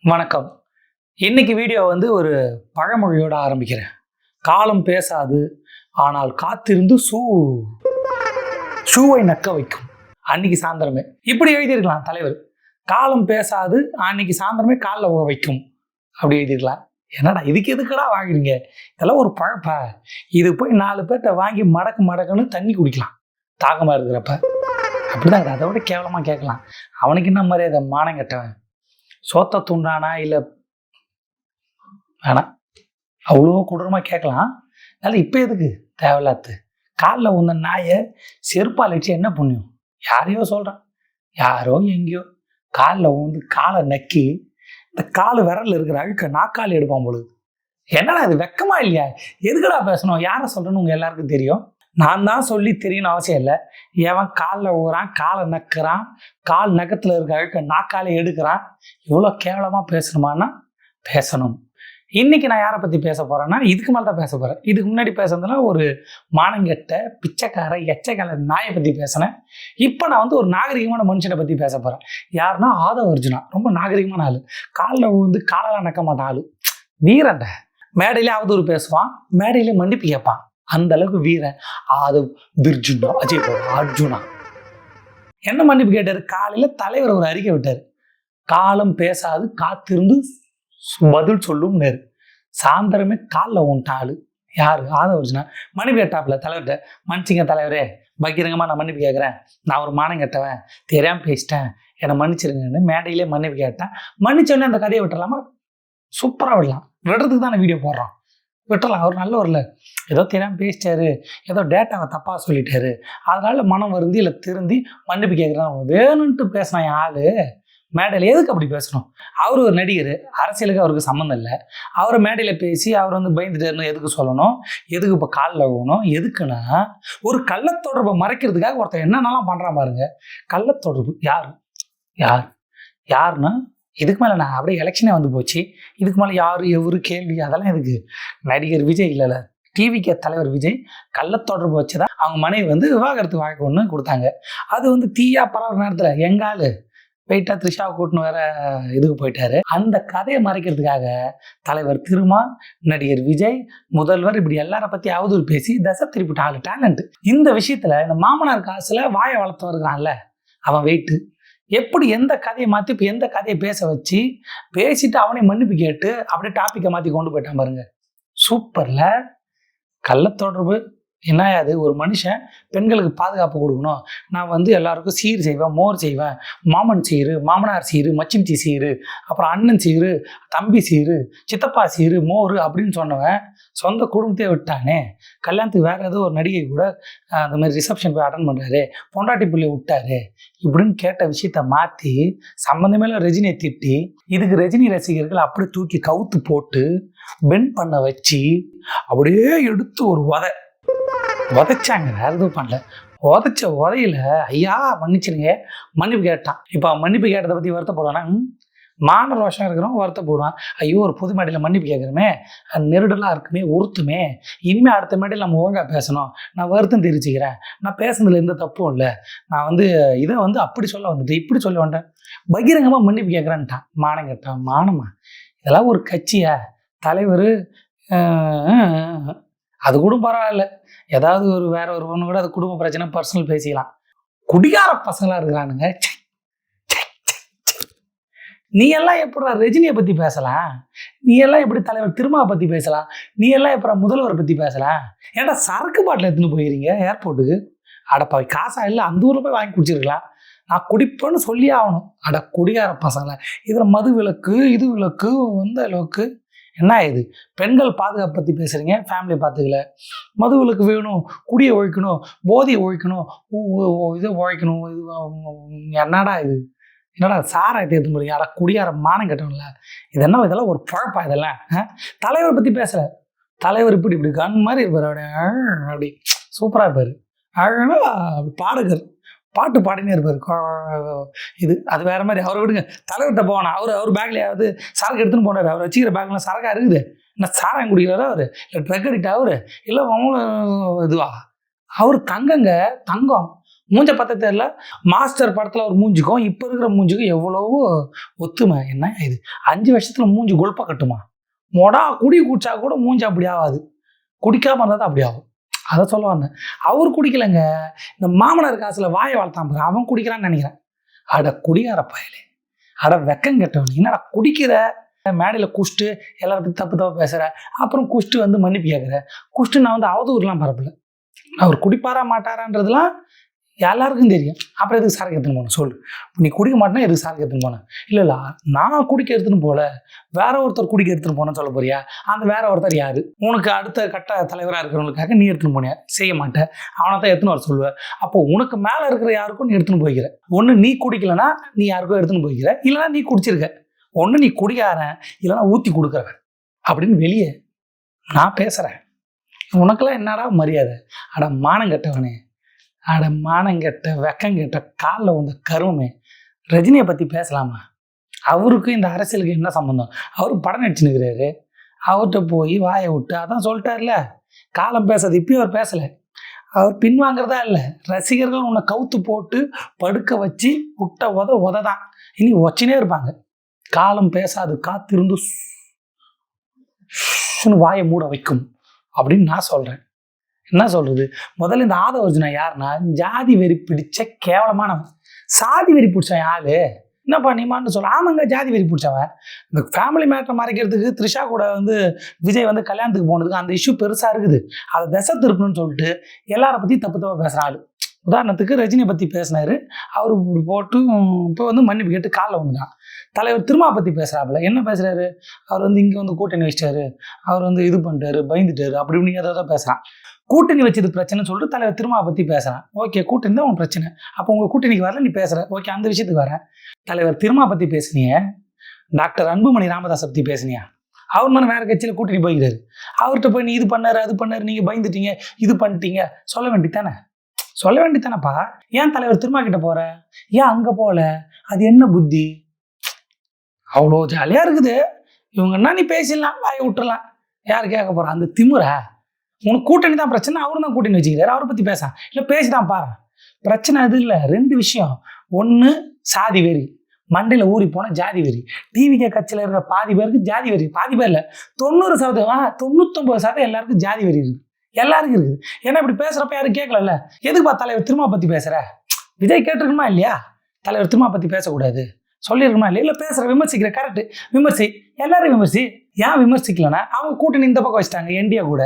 வணக்கம். இன்னைக்கு வீடியோ ஒரு பழமொழியோட ஆரம்பிக்கிறேன். காலம் பேசாது, ஆனால் காத்திருந்து ஷூவை நக்க வைக்கும் அன்னைக்கு சாயந்தரமே. இப்படி எழுதியிருக்கலாம் தலைவர். காலம் பேசாது, அன்னைக்கு சாயந்தரமே காலில் ஊற வைக்கும் அப்படி எழுதியிருக்கலாம். என்னடா இதுக்கு எதுக்கடா வாங்குறீங்க? இதெல்லாம் ஒரு பழப்பா. இது போய் 4 பேர்கிட்ட வாங்கி மடக்குன்னு தண்ணி குடிக்கலாம் தாகமாக இருக்கிறப்ப. அப்படிதான் அதை விட கேவலமாக கேட்கலாம். அவனுக்கு என்ன மாதிரி அதை மானம் கட்டவன் சோத்த தூண்டானா இல்லை வேணாம், அவ்வளோ கொடூரமாக கேட்கலாம். அதனால் இப்போ எதுக்கு தேவையில்லாத்து காலில் உந்த நாயை செருப்பால் வச்சு என்ன புண்ணியம்? யாரையோ சொல்கிறான், யாரோ எங்கேயோ காலில் காலை நக்கி இந்த கால் விரலில் இருக்கிற அழுக்க நாக்கால் எடுப்பான் பொழுது. என்னடா இது வெக்கமா இல்லையா? எதுக்கடா பேசணும்? யாரை சொல்கிறேன்னு உங்கள் எல்லாருக்கும் தெரியும். நான் தான் சொல்லி தெரியணும் அவசியம் இல்லை. எவன் காலில் ஊறான், காலை நக்குறான், கால் நகத்தில் இருக்க அழுக்க நாக்காலே எடுக்கிறான். இவ்வளோ கேவலமாக பேசணுமான்னா பேசணும். இன்னைக்கு நான் யாரை பற்றி பேச போகிறேன்னா இதுக்கு மேலே தான் பேச போகிறேன். இதுக்கு முன்னாடி பேசுறதுனா ஒரு மானங்கெட்ட பிச்சைக்கார எச்சக்கால நாயை பற்றி பேசினேன். இப்போ நான் ஒரு நாகரிகமான மனுஷனை பற்றி பேச போகிறேன். யாருன்னா ஆதவ அர்ஜுனா. ரொம்ப நாகரிகமான ஆள். காலில் காலால் நக்க மாட்டான் ஆள். வீரண்ட மேடையிலே அவதூறு பேசுவான், மேடையிலே மன்னிப்பு கேட்பான். அந்த அளவுக்கு வீரன் ஆதவ் அர்ஜுனா. என்ன மன்னிப்பு கேட்டாரு? காலையில் தலைவர் ஒரு அறிக்கை விட்டார். காலம் பேசாது, காத்திருந்து பதில் சொல்லும் நேரு. சாயந்தரமே காலில் உண்டாள். யாரு? ஆதவ அர்ஜுனா. மன்னிப்பு கேட்டாப்புல தலைவர்கிட்ட. மன்னிச்சிங்க தலைவரே, பகிரங்கமாக நான் மன்னிப்பு கேட்குறேன். நான் ஒரு மானம் கெட்டவன், தெரியாமல் பேசிட்டேன், என்னை மன்னிச்சிருங்கன்னு மேடையிலே மன்னிப்பு கேட்டேன். மன்னிச்சோடனே அந்த கதையை விட்டுடலாமா? சூப்பராக விடலாம். விடுறதுக்கு தான் வீடியோ போடுறோம். விட்டுறலாம். அவர் நல்ல வரல, ஏதோ தெரியாமல் பேசிட்டாரு, ஏதோ டேட்டாவை தப்பாக சொல்லிட்டாரு, அதனால மனம் வருந்தி இல்லை திருந்தி மன்னிப்பு கேட்குறான். வேணும்ன்ட்டு பேசினா என் ஆள் மேடையில் எதுக்கு அப்படி பேசணும்? அவர் ஒரு நடிகர், அரசியலுக்கு அவருக்கு சம்மந்தம் இல்லை. அவரை மேடையில் பேசி அவர் பயந்துட்டாருன்னு எதுக்கு சொல்லணும்? எதுக்கு இப்போ காலில் விழணும்? எதுக்குன்னா ஒரு கள்ளத்தொடர்பை மறைக்கிறதுக்காக ஒருத்தர் என்னென்னலாம் பண்ணுறான் பாருங்க. கள்ளத்தொடர்பு யாருன்னா இதுக்கு மேலே நான் அப்படியே எலெக்ஷனே போச்சு. இதுக்கு மேலே யார் எவரு கேள்வி அதெல்லாம் எதுக்கு? நடிகர் விஜய் இல்லைல்ல, டிவிக்கு தலைவர் விஜய் கள்ளத்தொடர்பு வச்சுதான் அவங்க மனைவி விவாகரத்து வழக்கு ஒன்று கொடுத்தாங்க. அது தீயா பரவ நேரத்தில் எங்காலு போயிட்டா த்ரிஷாவை கூட்டின்னு வேற இதுக்கு போயிட்டாரு. அந்த கதையை மறைக்கிறதுக்காக தலைவர் திருமா, நடிகர் விஜய், முதல்வர் இப்படி எல்லாரை பற்றி அவதூறு பேசி தசை திருப்பிட்டு ஆளு டேலண்ட். இந்த விஷயத்துல இந்த மாமனார் காசுல வாயை வளர்த்து வருகிறான்ல அவன் வெயிட்டு. எப்படி எந்த கதையை மாற்றி இப்போ எந்த கதையை பேச வச்சு பேசிட்டு அவனே மன்னிப்பு கேட்டு அப்படியே டாப்பிக்கை மாற்றி கொண்டு போயிட்டான் பாருங்க. சூப்பர்ல. கள்ளத்தொடர்பு என்ன? அது ஒரு மனுஷன் பெண்களுக்கு பாதுகாப்பு கொடுக்கணும். நான் எல்லாருக்கும் சீர் செய்வேன், மோர் செய்வேன், மாமன் சீரு, மாமனார் சீரு, மச்சின்ச்சி சீரு, அப்புறம் அண்ணன் சீரு, தம்பி சீரு, சித்தப்பா சீரு, மோர் அப்படின்னு சொன்னவன் சொந்த குடும்பத்தையே விட்டானே. கல்யாணத்துக்கு வேற ஏதோ ஒரு நடிகை கூட அந்த மாதிரி ரிசப்ஷன் போய் அட்டன் பண்ணுறாரு, பொண்டாட்டி பிள்ளைய விட்டாரு இப்படின்னு கேட்ட விஷயத்த மாற்றி சம்மந்தமேல ரஜினியை திட்டி இதுக்கு ரஜினி ரசிகர்கள் அப்படியே தூக்கி கவுத்து போட்டு பெண்ட் பண்ண வச்சு அப்படியே எடுத்து ஒரு உதைச்சாங்க. வேற எதுவும் பண்ணல. உதைச்ச உதையில ஐயா மன்னிச்சுருங்க மன்னிப்பு கேட்டான். இப்போ மன்னிப்பு கேட்டதை பற்றி வருத்தப்படுவானா? மான ரோஷம் இருக்கிறோம், வருத்தப்படுவான். ஐயோ ஒரு புது மேடையில் மன்னிப்பு கேட்குறமே, அது நெருடலாக இருக்குமே, உறுத்துமே, இனிமேல் அடுத்த மேடையில் நம்ம ஒழுங்காக பேசணும், நான் வருத்தம் தெரிவிச்சுக்கிறேன், நான் பேசுனதுல எந்த தப்பும் இல்லை, நான் இதை அப்படி சொல்ல வந்துட்டேன், இப்படி சொல்ல வந்துட்டேன், பகிரங்கமாக மன்னிப்பு கேட்குறேன்ட்டான். மானம் கேட்டான். மானமா? இதெல்லாம் ஒரு கட்சியா? தலைவர் அது கூட பரவாயில்ல, ஏதாவது வேற ஒரு பொண்ணு கூட அது குடும்ப பிரச்சனை பர்சனல் பேசிக்கலாம். குடிகார பசங்களா இருக்கிறானுங்க. நீ எல்லாம் எப்படா ரஜினியை பத்தி பேசலாம்? நீ எல்லாம் எப்படி தலைவர் திருமாவை பத்தி பேசலாம்? நீ எல்லாம் எப்படா முதல்வரை பத்தி பேசலாம்? ஏன்னா சரக்கு பாட்டில் எடுத்துன்னு போயிருங்க ஏர்போர்ட்டுக்கு. அடப்பா காசா இல்லை, அந்த ஊரில் போய் வாங்கி குடிச்சிருக்கலாம். நான் குடிப்பேன்னு சொல்லி ஆகணும். அட குடிகார பசங்களா. இதில் மது விலக்கு, இது விலக்கு, அளவுக்கு என்ன இது? பெண்கள் பாதுகாப்பு பற்றி பேசுகிறீங்க, ஃபேமிலியை பார்த்துக்கல. மதுவிலக்கு வேணும், குடியை ஒழிக்கணும், போதையை ஒழிக்கணும், இதை ஒழிக்கணும். இது என்னடா இது? என்னடா சாராயத்தை எடுத்து போறீங்க? அட குடியார மானம் கட்டணும்ல. இது என்ன? இதெல்லாம் ஒரு பழப்பா இதெல்லாம்? தலைவரை பற்றி பேசுகிற தலைவர் இப்படி கண் மாதிரி இருப்பார். அப்படி சூப்பராக இருப்பார். அழகா பாடகர், பாட்டு பாடினே இருப்பார். இது அது வேற மாதிரி. அவரை விடுங்க, தலைவர்கிட்ட போவானா? அவர் பேக்லையாவது சரக்கு எடுத்துன்னு போனார். அவர் வச்சுக்கிற பேக்லாம் சரக்கா இருக்குது. என்ன சாராயம் குடிக்கிறாரா அவர்? இல்லை ட்ரக் அடிக்ட் அவரு? இல்லை அவங்களும் இதுவா? அவர் தங்கங்க, தங்கம். மூஞ்ச பார்த்தா தெரியல. மாஸ்டர் படத்தில் ஒரு மூஞ்சிக்கும் இப்போ இருக்கிற மூஞ்சிக்கும் எவ்வளவோ ஒத்துமை. என்ன இது 5 வருஷத்துல மூஞ்சி கொழுப்பா கட்டுமா? மொடா குடி குடிச்சா கூட மூஞ்சி அப்படி ஆகாது. குடிக்காம இருந்தால் தான் அப்படி ஆகும். அதை சொல்ல வந்தேன். அவர் குடிக்கலைங்க. இந்த மாமனார் காசுல வாயை வளர்த்தான் பாரு, அவன் குடிக்கிறான்னு நினைக்கிறேன். அட குடிகார பயலே, அட வெக்கம் கெட்டவன், என்னடா குடிக்கிற? மேடையில் குஷ்டு எல்லாரும் பற்றி தப்பு தப்பு பேசுகிற, அப்புறம் குஷ்டு வந்து மன்னிப்பு கேட்குற. குஷ்டு நான் வந்து அவதூறுலாம் பரப்பல. அவர் குடிப்பாரா மாட்டாரான்றதுலாம் எல்லாருக்கும் தெரியும். அப்புறம் எதுக்கு சாருக்கு எடுத்துன்னு போனேன் சொல்லு? நீ குடிக்க மாட்டேன்னா எதுக்கு சாருக்கு எடுத்துன்னு போனேன்? இல்லை நான் குடிக்க எடுத்துன்னு போல, வேற ஒருத்தர் குடிக்க எடுத்துன்னு போனேன்னு சொல்ல போறியா? அந்த வேற ஒருத்தர் யாரு? உனக்கு அடுத்த கட்ட தலைவராக இருக்கிறவங்களுக்காக நீ எடுத்துன்னு போனியா? செய்ய மாட்டேன், அவனை தான் எடுத்துன்னு வர சொல்லுவேன். அப்போ உனக்கு மேலே இருக்கிற யாருக்கும் நீ எடுத்துன்னு போய்க்கிற. ஒன்று நீ குடிக்கலன்னா நீ யாருக்கும் எடுத்துன்னு போய்க்கிற, இல்லைன்னா நீ குடிச்சிருக்க. ஒன்று நீ குடிக்காரன், இல்லைன்னா ஊற்றி கொடுக்குறவன் அப்படின்னு வெளியே நான் பேசுகிறேன். உனக்கெல்லாம் என்னடா மரியாதை? அட மானங்கெட்டவனே, அட மானங்கெட்ட வெக்கங்கெட்ட காலில் வந்த கருவமே. ரஜினியை பற்றி பேசலாமா? அவருக்கு இந்த அரசியலுக்கு என்ன சம்மந்தம்? அவரு படம் நடிச்சுன்னுக்கிறாரு. அவர்கிட்ட போய் வாயை விட்டு அதான் சொல்லிட்டார்ல, காலம் பேசாது. இப்பயும் அவர் பேசலை. அவர் பின்வாங்கிறதா இல்லை. ரசிகர்கள் உன்னை கவுத்து போட்டு படுக்க வச்சு விட்ட உத தான் இனி வச்சுனே இருப்பாங்க. காலம் பேசாது, காத்திருந்து வாயை மூட வைக்கும் அப்படின்னு நான் சொல்கிறேன். என்ன சொல்கிறது? முதல்ல இந்த ஆதவர்ஜுனா யாருன்னா, ஜாதி வெறி பிடிச்ச கேவலமானவன். சாதி வெறி பிடிச்சவன் யாரு? என்னப்பா நீமான்னு சொல்ல? ஆமாங்க, ஜாதி வெறி பிடிச்சவன். இந்த ஃபேமிலி மேட்டரை மறைக்கிறதுக்கு த்ரிஷா கூட வந்து விஜய் வந்து கல்யாணத்துக்கு போனதுக்கு அந்த இஷ்யூ பெருசாக இருக்குது, அதை திசை திருப்பணும்னு சொல்லிட்டு எல்லாரை பற்றி தப்பு தப்பாக பேசுகிற ஆள். உதாரணத்துக்கு ரஜினியை பற்றி பேசினாரு, அவர் இப்படி போட்டு இப்போ வந்து மன்னிப்பு கேட்டு காலில் வந்துட்டான். தலைவர் திருமா பற்றி பேசுகிறாப்புல. என்ன பேசுகிறாரு? அவர் வந்து இங்கே வந்து கூட்டணி வச்சிட்டாரு, அவர் வந்து இது பண்ணிட்டாரு, பயந்துட்டாரு, அப்படி இப்படின்னு ஏதாவது பேசுகிறான். கூட்டணி வச்சது பிரச்சனைன்னு சொல்லிட்டு தலைவர் திருமா பற்றி பேசுகிறான். ஓகே, கூட்டணி தான் உன் பிரச்சனை. அப்போ உங்கள் கூட்டணிக்கு வரல, நீ பேசுகிற. ஓகே, அந்த விஷயத்துக்கு வரேன். தலைவர் திருமா பற்றி பேசுனிய, டாக்டர் அன்புமணி ராமதாஸை பற்றி பேசுனியா? அவர் மாதிரி வேறு கட்சியில் கூட்டணி போய்கிறாரு. அவர்கிட்ட போய் நீ இது பண்ணாரு, அது பண்ணாரு, நீங்கள் பயந்துட்டீங்க, இது பண்ணிட்டீங்க சொல்ல வேண்டித்தானே? சொல்ல வேண்டித்தானப்பா. ஏன் தலைவர் திருமா கிட்ட போற? ஏன் அங்கே போகல? அது என்ன புத்தி? அவ்வளோ ஜாலியாக இருக்குது இவங்கன்னா, நீ பேசிடலாம், வாயை விட்டுறலாம், யார் கேட்க போகிறா? அந்த திமுறை. உனக்கு கூட்டணி தான் பிரச்சனை, அவரு தான் கூட்டணி வச்சுக்கிறாரு, அவரை பற்றி பேச இல்லை, பேசிதான் பாரு. பிரச்சனை அது இல்லை, 2 விஷயம். ஒன்று சாதி வெறி, மண்டையில் ஊறி போன ஜாதி வெறி. டிவிகே கட்சியில் இருக்கிற பாதி பேருக்கு ஜாதி வெறி, பாதி பேர் இல்லை 90%, 99% எல்லாருக்கும் ஜாதி வெறி இருக்குது, எல்லாருக்கும் இருக்குது. ஏன்னா இப்படி பேசுகிறப்ப யாரும் கேட்கல. எதுக்குப்பா தலைவர் திருமா பற்றி பேசுகிற? விஜய் கேட்டிருக்குமா இல்லையா? தலைவர் திருமா பற்றி பேசக்கூடாது சொல்லியிருக்குமா இல்லையா? இல்லை பேசுகிற, விமர்சிக்கிற, கரெக்டு, விமர்சி, எல்லாரும் விமர்சி. ஏன் விமர்சிக்கலன்னா அவங்க கூட்டணி இந்த பக்கம் வச்சுட்டாங்க, என்டிஏ கூட.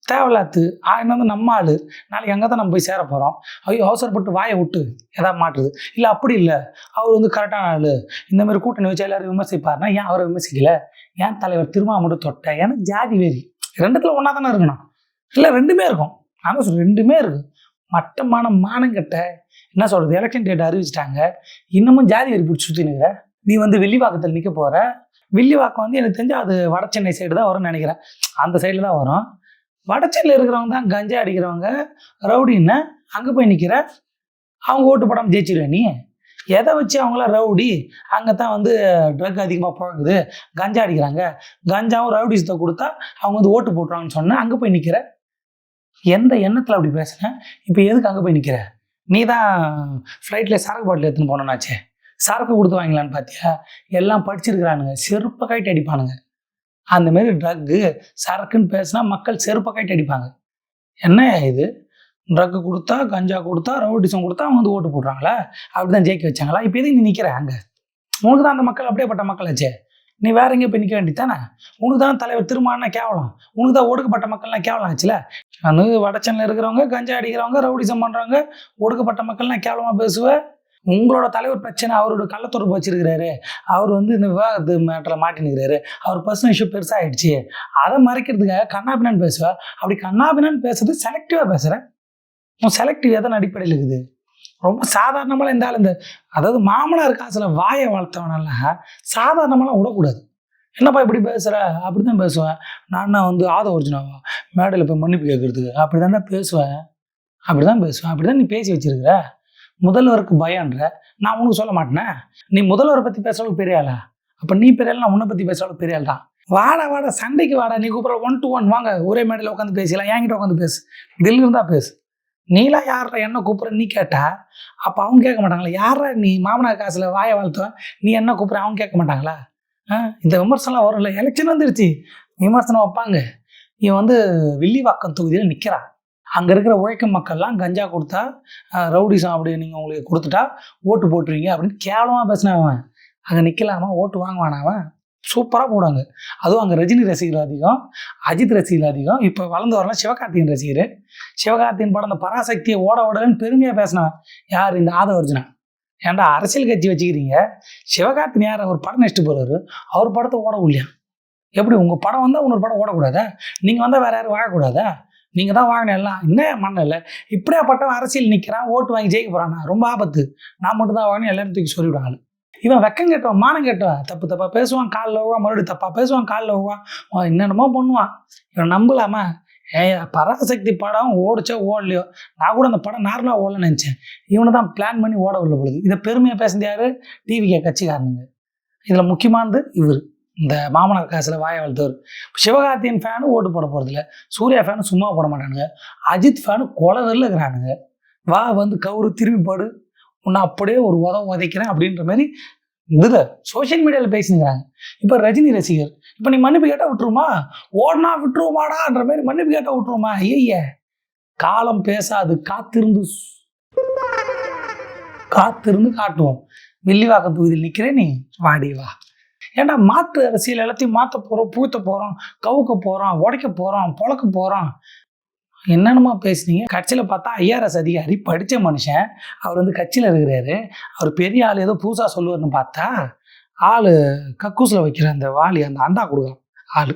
தேவையில்லாத்து ஆயிரம் வந்து நம்ம ஆள், நாளைக்கு அங்கே தான் நம்ம போய் சேர போகிறோம். ஐயோ அவசரப்பட்டு வாயை விட்டு எதாவது மாட்டுது. இல்லை அப்படி இல்லை, அவர் வந்து கரெக்டான ஆள், இந்த மாதிரி கூட்டணி வச்சு எல்லாரும் விமர்சிப்பாருன்னா ஏன் அவரை விமர்சிக்கல? ஏன் தலைவர் திருமா மட்டும் தொட்ட? ஏன்னா ஜாதி வெறி. 2த்துல ஒன்றா தானே இருக்கணும். இல்லை 2மே இருக்கும். நான் சொல்கிறேன் 2மே இருக்குது. மட்டமான மானங்கட்ட என்ன சொல்கிறது? எலெக்ஷன் டேட் அறிவிச்சிட்டாங்க, இன்னமும் ஜாதி வெறி பிடிச்சி சுற்றினுங்கிற. நீ வந்து வில்லிவாக்கத்தில் நிற்க போகிற. வில்லிவாக்கம் வந்து எனக்கு தெரிஞ்சு அது வட சென்னை சைடு தான் வரும்னு நினைக்கிறேன். அந்த சைடில் தான் வரும். வட சென்னையில் இருக்கிறவங்க தான் கஞ்சா அடிக்கிறவங்க, ரவுடின்னு அங்கே போய் நிற்கிற. அவங்க ஓட்டு போடாமல் ஜெயிச்சிருவேன் நீ? எதை வச்சு அவங்களாம் ரவுடி? அங்கே தான் வந்து ட்ரக் அதிகமாக போகுது, கஞ்சா அடிக்கிறாங்க, கஞ்சாவும் ரவுடிஸத்தை கொடுத்தா அவங்க வந்து ஓட்டு போட்டுருவாங்கன்னு சொன்னால் அங்கே போய் நிற்கிற. எந்த எண்ணத்தில் அப்படி பேசுனேன்? இப்போ எதுக்கு அங்கே போய் நிற்கிற? நீ தான் ஃப்ளைட்டில் சரக்கு பாட்டில் எடுத்துன்னு போனோன்னாச்சே, சரக்கு கொடுத்து வாங்கலான்னு பார்த்தியா? எல்லாம் படிச்சிருக்கிறானுங்க, செருப்பை கைட்டு அடிப்பானுங்க. அந்தமாரி ட்ரக்கு சரக்குன்னு பேசினா மக்கள் செருப்பை கைட்டு அடிப்பாங்க. என்ன இது? ட்ரக்கு கொடுத்தா, கஞ்சா கொடுத்தா, ரவுடிசம் கொடுத்தா அவங்க வந்து ஓட்டு போடுறாங்களா? அப்படி தான் ஜெயிக்க வச்சாங்களா? இப்போ எதுக்கு நீ நிற்கிற அங்கே? உனக்கு தான் அந்த மக்கள் அப்படியேப்பட்ட மக்கள் ஆச்சே, நீ வேற எங்கே போய் நிற்க வேண்டியதானே? உனக்கு தான் தலைவர் திருமானா கேவலம், உனக்கு தான் ஒடுக்கப்பட்ட மக்கள்லாம் கேவலம் ஆச்சுல. அந்த வடச்சனில் இருக்கிறவங்க, கஞ்சா அடிக்கிறவங்க, ரவுடிசம் பண்ணுறவங்க, ஒடுக்கப்பட்ட மக்கள்லாம் கேவலமாக பேசுவேன். உங்களோட தலைவர் பிரச்சனை, அவரோட கள்ளத்தொடர்பு வச்சிருக்கிறாரு, அவர் வந்து இந்த விவாதத்து மேட்டரில் மாட்டினுக்கிறாரு, அவர் பர்சனல் இஷ்யூ பெருசாகிடுச்சு, அதை மறைக்கிறதுக்காக கண்ணாபின்னான்னு பேசுவேன். அப்படி கண்ணாபின்னான்னு பேசுறது செலக்டிவாக பேசுகிறேன். செலக்டிவ் எதன் அடிப்படையில் இருக்குது? ரொம்ப சாதாரணமாக இந்த ஆள், இந்த அதாவது மாமனார் காசில் வாயை வளர்த்தவனெல்லாம் சாதாரணமெல்லாம் விடக்கூடாது. என்னப்பா இப்படி பேசுகிற? அப்படி தான் பேசுவேன். நான் வந்து ஆதவர்ஜுனாவா மேடையில் போய் மன்னிப்பு கேட்குறதுக்கு? அப்படி தானே பேசுவேன், அப்படி தான் பேசுவேன். அப்படி தான் நீ பேசி வச்சிருக்கிற. முதல்வருக்கு பயன்ற நான் உனக்கு சொல்ல மாட்டேனே. நீ முதல்வரை பற்றி பேசுறதுக்கு பெரிய ஆளா? அப்போ நீ பெரிய ஆள், நான் உன்னை பற்றி பேசுறதுக்கு பெரிய ஆள் தான். வாடா சண்டைக்கு வாடா, நீ கூப்பிட்ற 1 to 1 வாங்க, ஒரே மேடையில் உட்காந்து பேசலாம், என்கிட்ட உட்காந்து பேசு, தில் இருந்தால் பேசு. நீலாம் யாரா என்ன கூப்பிட்ற நீ கேட்டா அப்போ அவங்க கேட்க மாட்டாங்களா? யாரா நீ மாமனார் காசில் வாயை வளர்த்தவன் நீ என்ன கூப்பிட்ற அவங்க கேட்க மாட்டாங்களா? இந்த விமர்சனம்லாம் வரும்ல. எலெக்ஷன் வந்துருச்சு, விமர்சனம் வைப்பாங்க. இவன் வந்து வில்லிவாக்கம் தொகுதியில் நிற்கிறான். அங்கே இருக்கிற உழைக்கும் மக்கள்லாம் கஞ்சா கொடுத்தா ரவுடிசம் அப்படி நீங்கள் உங்களுக்கு கொடுத்துட்டா ஓட்டு போட்டுருவீங்க அப்படின்னு கேவலமாக பேசினா அவன் அங்கே நிற்கலாமா? ஓட்டு வாங்குவானா அவன்? சூப்பராக போடுவாங்க. அதுவும் அங்கே ரஜினி ரசிகர்கள் அதிகம், அஜித் ரசிகர்கள் அதிகம். இப்போ வளர்ந்து வரலாம் சிவகார்த்திகேயன் ரசிகர். சிவகார்த்திகேயன் படம் அந்த பராசக்தியை ஓட ஓடலன்னு பெருமையாக பேசினவன் யார்? இந்த ஆதவர்ஜுனா. ஏன்டா அரசியல் கட்சி வச்சுக்கிறீங்க? சிவகார்த்திகேயன் யார்? அவர் படம் நெக்ஸ்ட்டு போகிறாரு, அவர் படத்தை ஓட இல்லையா? எப்படி உங்கள் படம் வந்தால் இன்னொரு படம் ஓடக்கூடாதா? நீங்கள் வந்தால் வேறு யாரும் வாழக்கூடாதா? நீங்கள் தான் வாங்கின எல்லாம் என்ன மண்ண இல்லை. இப்படியாப்பட்டவன் அரசியல் நிற்கிறான், ஓட்டு வாங்கி ஜெயிக்க போகிறானா? ரொம்ப ஆபத்து. நான் மட்டும் தான் வாங்கினேன் எல்லாரும் தூக்கி சொல்லிவிடுவாங்க. இவன் வெக்கம் கேட்டவன், மானம் கேட்டவன், தப்பாக பேசுவான், காலில் விழுவான், மறுபடியும் தப்பாக பேசுவான், காலில் விழுவான், என்னென்னமோ பண்ணுவான். இவன் நம்பலாமா? பராசக்தி படம் ஓடிச்சோ ஓடலையோ, நான் கூட அந்த படம் நார்மலாக ஓடலன்னு நினச்சேன். இவனை தான் பிளான் பண்ணி ஓட உள்ள பொழுது. இதை பெருமையாக பேசுறது யார்? டிவிகே கட்சிக்காரனுங்க. இதில் முக்கியமானது இவர், இந்த மாமனார் காசில் வாயை வளர்த்தவர். சிவகார்த்திகேயன் ஃபேனு ஓட்டு போட போகிறதில்ல, சூர்யா ஃபேனு சும்மா போட மாட்டானுங்க, அஜித் ஃபேனு கொலை வெள்ள இருக்கிறானுங்க. வா வந்து கவுரு திரும்பி பாடு, உன்னை அப்படியே ஒரு உதைக்கிறேன் அப்படின்ற மாதிரி இதில் சோஷியல் மீடியாவில் பேசினுங்கிறாங்க. இப்போ ரஜினி ரசிகர், இப்போ நீ மன்னிப்பு கேட்டால் விட்டுருமா? ஓடனா விட்டுருவாடான்ற மாதிரி மன்னிப்பு கேட்டால் விட்டுருமா? ஐய காலம் பேசாது, காத்திருந்து காட்டுவோம். வில்லிவாக்கம் தொகுதியில் நிற்கிறேன், நீ வாடி வா. ஏன்னா மாற்று அரசியல் எல்லாத்தையும் மாற்ற போகிறோம், பூத்த போகிறோம், கவுக்க போகிறோம், உடைக்க போகிறோம், பொழக்க போகிறோம், என்னென்னமா பேசுனீங்க. கட்சியில் பார்த்தா ஐஆர்எஸ் அதிகாரி, படித்த மனுஷன், அவர் வந்து கட்சியில் இருக்கிறாரு. அவர் பெரிய ஆள் ஏதோ புதுசாக சொல்லுவார்னு பார்த்தா ஆள் கக்கூசில் வைக்கிற அந்த வாளி, அந்த அண்டா கொடுக்குறான் ஆள்.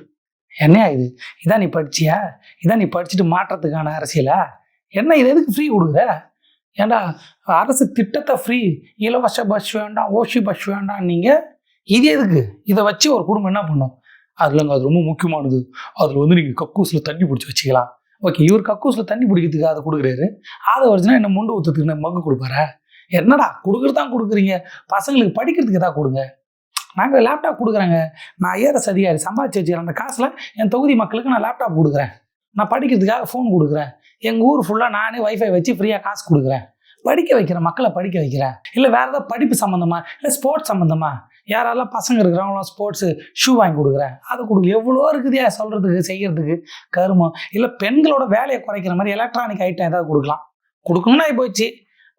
என்னையா இது? இதான் நீ படிச்சியா? இதான் நீ படிச்சுட்டு மாற்றத்துக்கான அரசியலா? என்ன இது? எதுக்கு ஃப்ரீ கொடுக்குற? ஏண்டா அரசு திட்டத்தை ஃப்ரீ, இலவச பஸ் வேண்டாம், ஓசி பஸ் வேண்டாம், நீங்கள் இது எதுக்கு? இதை வச்சு ஒரு குடும்பம் என்ன பண்ணும்? அதுலங்க அது ரொம்ப முக்கியமானது, அதில் வந்து நீங்கள் கக்கூசில் தண்ணி பிடிச்சி வச்சுக்கலாம். ஓகே, இவர் கக்கூசில் தண்ணி பிடிக்கிறதுக்கு அதை கொடுக்குறாரு, அதை வச்சுன்னா என்ன முண்டு ஊற்றுறதுக்கு என்ன மக்கு கொடுப்பாரா? என்னடா கொடுக்குறது தான் கொடுக்குறீங்க, பசங்களுக்கு படிக்கிறதுக்கு எதாவது கொடுங்க. நாங்கள் லேப்டாப் கொடுக்குறேங்க, நான் ஐஆர்எஸ் அதிகாரி சம்பாதிச்சு வச்சுக்கிறேன், அந்த காசில் என் தொகுதி மக்களுக்கு நான் லேப்டாப் கொடுக்குறேன், நான் படிக்கிறதுக்காக ஃபோன் கொடுக்குறேன், எங்கள் ஊர் ஃபுல்லாக நானே வைஃபை வச்சு ஃப்ரீயாக காசு கொடுக்குறேன், படிக்க வைக்கிறேன், மக்களை படிக்க வைக்கிறேன். இல்லை வேறு ஏதாவது படிப்பு சம்மந்தமாக, இல்லை ஸ்போர்ட்ஸ் சம்மந்தமாக, யாரெல்லாம் பசங்க இருக்கிறாங்களோ ஸ்போர்ட்ஸு ஷூ வாங்கி கொடுக்குறேன், அதை கொடுக்கு. எவ்வளோ இருக்குதுயா சொல்கிறதுக்கு, செய்கிறதுக்கு கருமம். இல்லை பெண்களோட வேலையை குறைக்கிற மாதிரி எலக்ட்ரானிக் ஐட்டம் ஏதாவது கொடுக்கலாம். கொடுக்கணும்னு ஆகி போச்சு,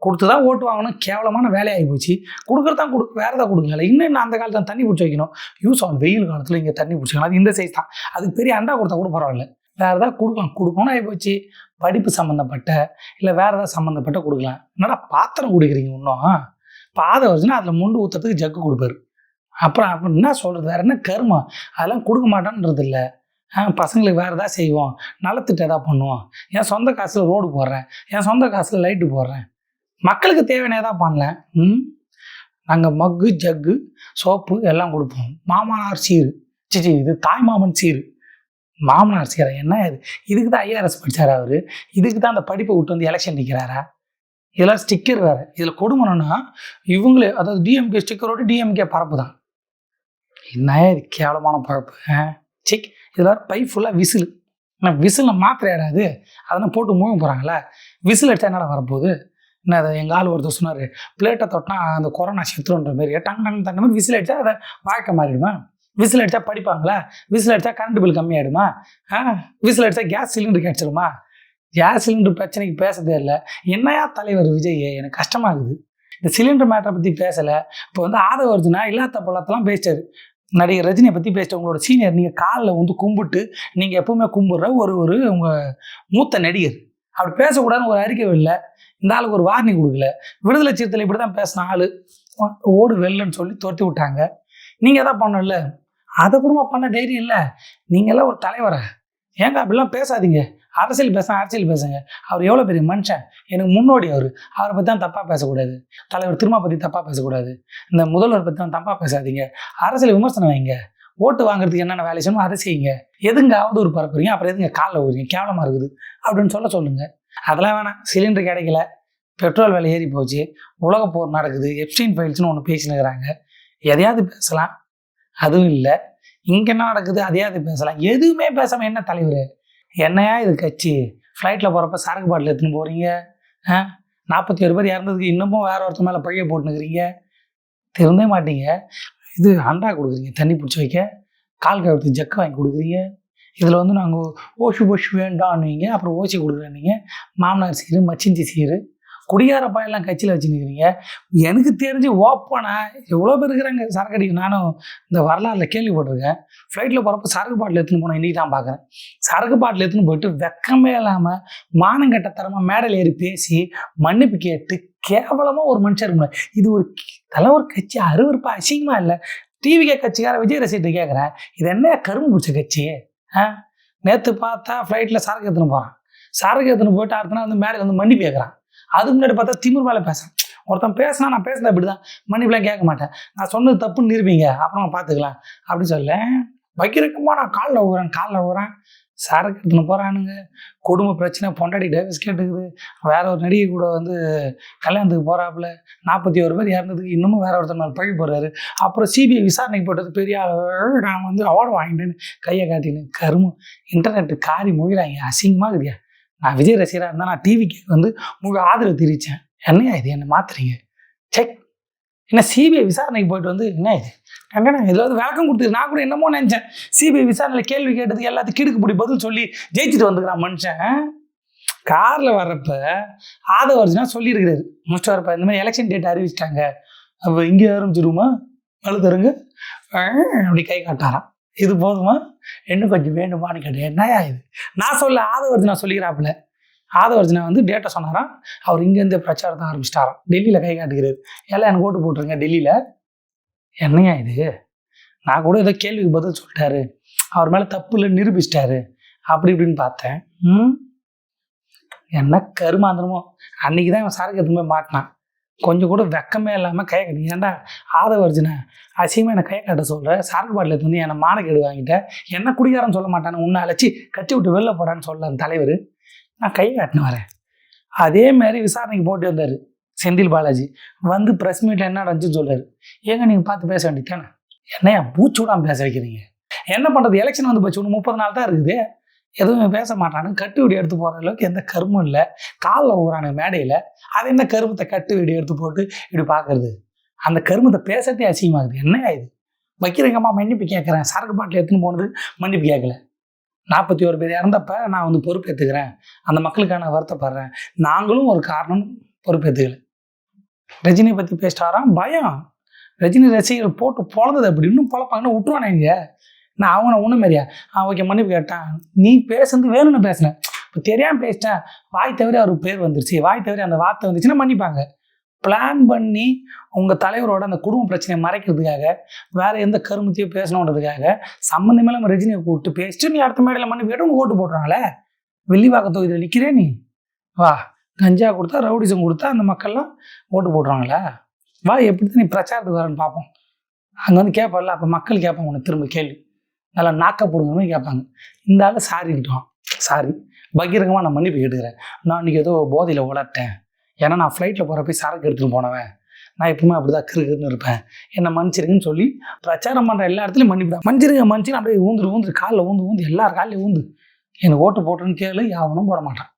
கொடுத்து தான் ஓட்டு வாங்கணும், கேவலமான வேலையாகி போச்சு. கொடுக்குறது தான் வேறு ஏதாவது கொடுக்கல. இன்னும் அந்த காலத்தில் தண்ணி பிடிச்சி வைக்கணும், யூஸ் ஆகும். வெயில் காலத்தில் இங்கே தண்ணி பிடிச்சிக்கணும், அது இந்த சைஸ் தான். அதுக்கு பெரிய அண்டா கொடுத்தா கூட பரவாயில்ல, வேறு ஏதாவது கொடுக்கணும்னு ஆகி போச்சு. படிப்பு சம்மந்தப்பட்ட இல்லை வேறு ஏதாவது சம்மந்தப்பட்ட கொடுக்கலாம். என்னடா பாத்திரம் குடிக்கிறீங்க இன்னும்? பாதை வருச்சுன்னா அதில் முண்டு ஊற்றுறதுக்கு ஜக்கு கொடுப்பாரு. அப்புறம் என்ன சொல்கிறது, வேறு என்ன கருமம்? அதெல்லாம் கொடுக்க மாட்டேன்றது இல்லை. பசங்களுக்கு வேறு எதாவது செய்வோம், நலத்திட்டம் எதாவது பண்ணுவோம், என் சொந்த காசில் ரோடு போடுறேன், என் சொந்த காசில் லைட்டு போடுறேன், மக்களுக்கு தேவையான எதாவது பண்ணலேன். நாங்கள் மக்கு ஜக்கு சோப்பு எல்லாம் கொடுப்போம். மாமனார் சீர், சிச்சி இது தாய் மாமன் சீர், மாமனார் சீரா? என்ன இது? இதுக்கு தான் ஐஆர்எஸ் படித்தார் அவர், இதுக்கு தான் அந்த படிப்பை விட்டு வந்து எலெக்ஷன் நிற்கிறாரா? இதெல்லாம் ஸ்டிக்கர் வேறு. இதில் கொடுமணுன்னா இவங்களே, அதாவது டிஎம்கே ஸ்டிக்கரோடு டிஎம்கே பரப்பு தான். என்ன இது கேவலமான பழப்பு? சிக் இதில் பை ஃபுல்லாக விசில். ஆனால் விசிலில் மாத்திரை ஆடாது, அதெல்லாம் போட்டு மூவ போகிறாங்களே. விசில் அடித்தா என்னடா வரப்போகுது? என்ன அதை எங்கள் ஆள் ஒருத்தர் சொன்னார், பிளேட்டை தொட்டினா அந்த கொரோனா செத்துருன்ற மாரி, தங்க மாதிரி விசில் அடித்தா அதை வாழ்க்கை மாறிடுமா? விசில் அடித்தா படிப்பாங்களா? விசில் அடித்தா கரண்ட் பில் கம்மியாகிடுமா? விசில் அடித்தா கேஸ் சிலிண்டர் கிடச்சிடுமா? கேஸ் சிலிண்டர் பிரச்சனைக்கு பேசதே இல்லை. என்னையா தலைவர் விஜய், எனக்கு கஷ்டமாகுது. இந்த சிலிண்டர் மேட்டரை பற்றி பேசலை. இப்போ வந்து ஆதவர்ஜுனா இல்லாத பொருளத்தெல்லாம் பேசிட்டாரு. நடிகர் ரஜினியை பற்றி பேசிட்டு, உங்களோட சீனியர், நீங்கள் காலில் வந்து கும்பிட்டு நீங்கள் எப்பவுமே கும்பிட்ற ஒரு உங்கள் மூத்த நடிகர், அப்படி பேசக்கூடாதுன்னு ஒரு அறிக்கை இல்லை. இந்த ஆளுக்கு ஒரு வார்னிங் கொடுக்கல. விடுதலை சிறுத்தையில் இப்படி தான் பேசின ஆள் ஓடு வெள்ளன்னு சொல்லி துரத்தி விட்டாங்க. நீங்கள் எதாவது பண்ணல, அதை கூட பண்ண தைரியம் இல்லை. நீங்களாம் ஒரு தலைவரை, ஏங்க அப்படிலாம் பேசாதீங்க. அரசியல் பேசுங்க. அவர் எவ்வளோ பெரிய மனுஷன், எனக்கு முன்னோடி. அவரை பற்றி தான் தப்பாக பேசக்கூடாது. தலைவர் திரும்ப பற்றி தப்பாக பேசக்கூடாது. இந்த முதல்வர் பற்றி தான் தப்பாக பேசாதீங்க. அரசியல் விமர்சனம் வைங்க. ஓட்டு வாங்குறதுக்கு என்னென்ன வேலை செய்யணும் அதை செய்யுங்க. எதுங்காவது ஒரு பரப்புறீங்க, அப்புறம் எதுங்க காலில் விடுறீங்க, கேவலமாக இருக்குது அப்படின்னு சொல்லுங்கள். அதெல்லாம் வேணாம். சிலிண்டர் கிடைக்கல, பெட்ரோல் விலை ஏறி போச்சு, உலக போர் நடக்குது, எப்ஸ்டைன் ஃபைல்ஸ்னு ஒன்று பேசினுக்கிறாங்க. எதையாவது பேசலாம், அதுவும் இல்லை. இங்கே என்ன நடக்குது அதையாவது பேசலாம். எதுவுமே பேசாமல் என்ன தலைவர், என்னையா இது கட்சி? ஃப்ளைட்டில் போகிறப்ப சரக்கு பாட்டில் எடுத்துன்னு போகிறீங்க. 41 பேர் இறந்ததுக்கு இன்னமும் வேற ஒருத்தர் மேலே பழிய போட்டுனுக்கிறீங்க. திருந்தே மாட்டீங்க. இது அண்டா கொடுக்குறீங்க தண்ணி பிடிச்சி வைக்க, கால் கழுவுறதுக்கு ஜக்கு வாங்கி கொடுக்குறீங்க. இதில் வந்து நாங்கள் ஓஷு வேண்டான்னுவீங்க, அப்புறம் ஓசி கொடுக்குறேன்னீங்க. மாமனார் சீரு, மச்சிஞ்சி சீரு, குடியார பாயெல்லாம் கட்சியில் வச்சுன்னுக்கிறீங்க. எனக்கு தெரிஞ்சு ஓப்பனாக எவ்வளோ பேர் இருக்கிறாங்க சரக்கு அடிக்க. நானும் இந்த வரலாறுல கேள்விப்பட்டிருக்கேன். ஃப்ளைட்டில் போகிறப்ப சரக்கு பாட்டில் எடுத்துன்னு போனேன். இன்றைக்கி தான் பார்க்குறேன். சரக்கு பாட்டில் எடுத்துன்னு போயிட்டு வெக்கமே இல்லாமல் மானங்கட்ட தரமாக மேடையில் ஏறி பேசி மன்னிப்பு கேட்டு கேவலமாக ஒரு மனுஷன் இருக்க முடியாது. இது ஒரு தலைவர் கட்சி, அருவருப்பா, அசிங்கமாக இல்லை. டிவிகே கட்சிக்கார விஜய் ரசிகர்கிட்ட கேட்குறேன், இது என்ன கரும்பு பிடிச்ச கட்சி? நேற்று பார்த்தா ஃப்ளைட்டில் சரக்கு எடுத்துன்னு போகிறான். சரக்கு எடுத்துன்னு போயிட்டு அடுத்த நாள் வந்து மேடையில் வந்து மன்னிப்பு கேட்குறான். அதுக்கு முன்னாடி பார்த்தா திமிர் மேலே பேசுகிறேன். ஒருத்தன் பேசினா நான் பேசுனேன் அப்படி தான், மன்னிப்புலாம் கேட்க மாட்டேன். நான் சொன்னது தப்புன்னு நிரூபிங்க, அப்புறம் பார்த்துக்கலாம் அப்படி சொல்ல வைக்கிறக்கமாக நான் காலில் ஊறேன். சரக்கு எடுத்துன்னு போகிறானுங்க. குடும்ப பிரச்சனை, பொண்டாடி டைவர்ஸ் கேட்டுக்குது. வேற ஒரு நடிகை கூட வந்து கல்யாணத்துக்கு போகிறாப்புல. 41 பேர் இறந்ததுக்கு இன்னமும் வேற ஒருத்தர் மேலே பழி போடுறாரு. அப்புறம் சிபிஐ விசாரணைக்கு போட்டது பெரிய நான் வந்து அவார்டு வாங்கிட்டேன்னு கையை காட்டின்னு கருமு இன்டர்நெட்டு காரி முழிறாங்க. அசிங்கமாக இருக்குதியா. நான் விஜய் ரசிகராக இருந்தால் நான் டிவிக்கு வந்து முழு ஆதரவு தெரிவித்தேன். என்னையா இது, என்ன மாத்துறீங்க? செக் என்ன சிபிஐ விசாரணைக்கு போயிட்டு வந்து என்ன இது கங்கனா இதில் வந்து விளக்கம் கொடுத்துரு. நான் கூட என்னமோ நினச்சேன், சிபிஐ விசாரணையில் கேள்வி கேட்டதுக்கு எல்லாத்தையும் கிடுக்கு பிடி பதில் சொல்லி ஜெயிச்சுட்டு வந்துக்கிறான் மனுஷன். காரில் வர்றப்ப ஆதவர்ஜனா சொல்லியிருக்கிறாரு, முடிச்சுட்டு வரப்ப இந்த மாதிரி எலெக்ஷன் டேட் அறிவிச்சிட்டாங்க, அப்போ இங்கே ஆரம்பிச்சிருமா அழுத்தருங்க அப்படி கை காட்டாராம். இது போதுமா, இன்னும் கொஞ்சம் வேணுமான்னு கேட்டேன். என்னையா இது நான் சொல்ல, ஆதவர்ஜனா சொல்லிக்கிறாப்புல. ஆதவர்ஜனா வந்து டேட்டை சொன்னாராம். அவர் இங்கேருந்து பிரச்சாரத்தை ஆரம்பிச்சிட்டாராம். டெல்லியில் கை காட்டுகிறாரு, எல்லாம் எனக்கு ஓட்டு போட்டுருங்க டெல்லியில். என்னையா இது, நான் கூட ஏதோ கேள்விக்கு பதில் சொல்லிட்டாரு, அவர் மேலே தப்பு இல்லை நிரூபிச்சிட்டாரு அப்படி இப்படின்னு பார்த்தேன். என்ன கருமாந்திரமோ. அன்றைக்கி தான் இவன் சரக்கு எடுத்துன்னு போய் மாட்டினான். கொஞ்சம் கூட வெக்கமே இல்லாமல் கையை கட்டி, ஏன்டா ஆதவர்ஜனா அசிங்கமாக என்னை கையை காட்ட சொல்கிறேன், சரக்கு பாட்டில் எடுத்து வந்து என்னை மானக்கேடு வாங்கிட்டேன், என்ன குடிகாரன்னு சொல்ல மாட்டானு, உன்னை அழைச்சி கட்டி விட்டு வெளில போடான்னு சொல்ல அந்த தலைவர். நான் கையை காட்டினு வரேன். அதே மாதிரி விசாரணைக்கு போட்டு வந்தார் செந்தில் பாலாஜி. வந்து ப்ரெஸ் மீட்டில் என்ன நடந்துச்சுன்னு சொல்கிறார். ஏங்க நீங்கள் பார்த்து பேச வேண்டியதானே, என்னையா மூச்சு விடாமல் பேச வைக்கிறீங்க? என்ன பண்ணுறது, எலெக்ஷன் வந்து போச்சு, இன்னும் 30 நாள் தான் இருக்குது, எதுவும் பேச மாட்டானு. கட்டு வீடியோ எடுத்து போகிற அளவுக்கு எந்த கருமும் இல்லை. காலில் ஊறானு மேடையில், அது என்ன கருமத்தை கட்டு வீடியோ எடுத்து போட்டு இப்படி பார்க்குறது? அந்த கருமத்தை பேசுறதே அசிங்கமாகுது. என்னையா இது, வைக்கிறங்கம்மா மன்னிப்பு கேட்குறேன், சரக்கு பாட்டில் எடுத்துன்னு போனது மன்னிப்பு கேட்கல. 41 பேர் இறந்தப்ப நான் வந்து பொறுப்பேற்றுக்கிறேன், அந்த மக்களுக்கான வருத்தப்படுறேன், நாங்களும் ஒரு காரணம் பொறுப்பேற்றுக்கல. ரஜினியை பற்றி பேசிட்டாராம், பயம். ரஜினி ரசிகர்கள் போட்டு பொழந்தது அப்படி இன்னும் பொழப்பாங்கன்னு விட்டுருவானே. இங்கே நான் அவனை ஒன்றும் மாரியா ஓகே மன்னிப்பு கேட்டான், நீ பேசுறது வேணும்னு பேசினேன், இப்போ தெரியாமல் பேசிட்டேன், வாய் தவிர அவருக்கு பேர் வந்துருச்சு, வாய் தவிர அந்த வார்த்தை வந்துச்சுன்னா மன்னிப்பாங்க. பிளான் பண்ணி உங்கள் தலைவரோட அந்த குடும்ப பிரச்சனையை மறைக்கிறதுக்காக, வேறு எந்த கருமத்தையும் பேசணுன்றதுக்காக சம்மந்தமே இல்லாமல் ரஜினியை கூப்பிட்டு பேசிட்டு நீ அடுத்த மேடையில் மன்னிப்பு கேட்டு உங்கள் ஓட்டு போடுறாங்களே. வெள்ளிவாக்க தொகுதியில் நிற்கிறே நீ, வா கஞ்சா கொடுத்தா ரவுடிசம் கொடுத்தா அந்த மக்கள்லாம் ஓட்டு போடுறாங்களே, வா எப்படி தான் நீ பிரச்சாரத்துக்கு வரேன்னு பார்ப்போம். அங்கே வந்து கேட்பார்ல, அப்போ மக்கள் கேட்பாங்க உனக்கு திரும்ப கேள்வி, நல்லா நாக்க போடுங்கன்னு கேட்பாங்க. இந்த ஆள் சாரிக்கிட்டோம், சாரி பகிரங்கமாக நான் மன்னிப்பு கேட்டுக்கிறேன், நான் இன்றைக்கி ஏதோ போதையில் உளட்டேன், ஏன்னா நான் ஃப்ளைட்டில் போகிறப்ப சரக்கு எடுத்துகிட்டு போனவன், நான் எப்பவுமே அப்படி தான் கிருக்குன்னு இருப்பேன், என்னை மன்னிச்சிருங்கன்னு சொல்லி பிரச்சாரம் பண்ணுற எல்லா இடத்துலையும் மன்னிப்பிடா, மன்னிச்சிருங்க அப்படியே ஊந்துரு காலில் ஊந்து எல்லார் காலையும் ஊந்து எனக்கு ஓட்டு போட்டுன்னு கேளு, யாவனும் போட மாட்டான்.